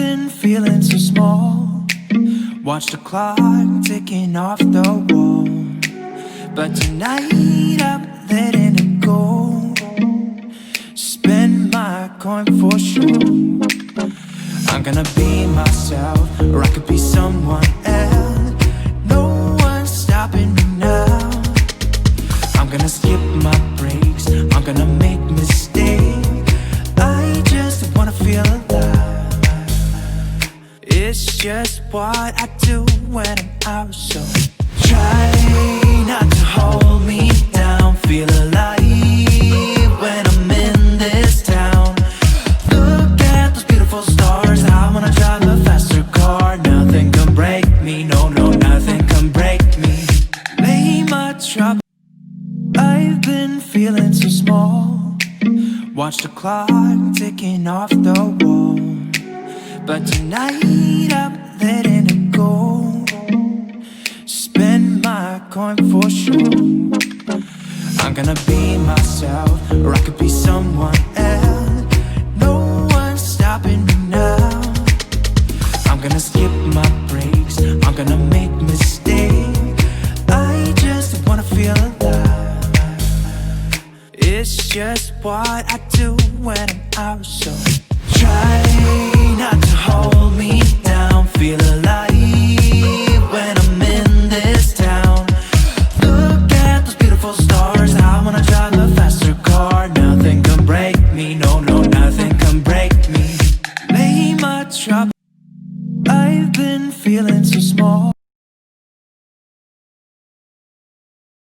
been feeling so small. Watch the clock ticking off the wall. But tonight I'm letting it go. Spend my coin for sure. I'm gonna be myself, or I could be someone else. No one's stopping me now. I'm gonna skip my breaks, I'm gonna make mistakes. I just wanna feel alive. It's just what I do when I'm out, so try not to hold me down. Feel alive when I'm in this town. Look at those beautiful stars. I wanna drive a faster car. Nothing can break me, no, no, nothing can break me. Lay my trouble. I've been feeling so small. Watch the clock ticking off the wall. But tonight I'm letting it go. Spend my coin for sure. I'm gonna be myself, or I could be someone else. No one's stopping me now. I'm gonna skip my breaks, I'm gonna make mistakes. I just wanna feel alive. It's just what I do when I'm out, so try not to hold me down. Feel alive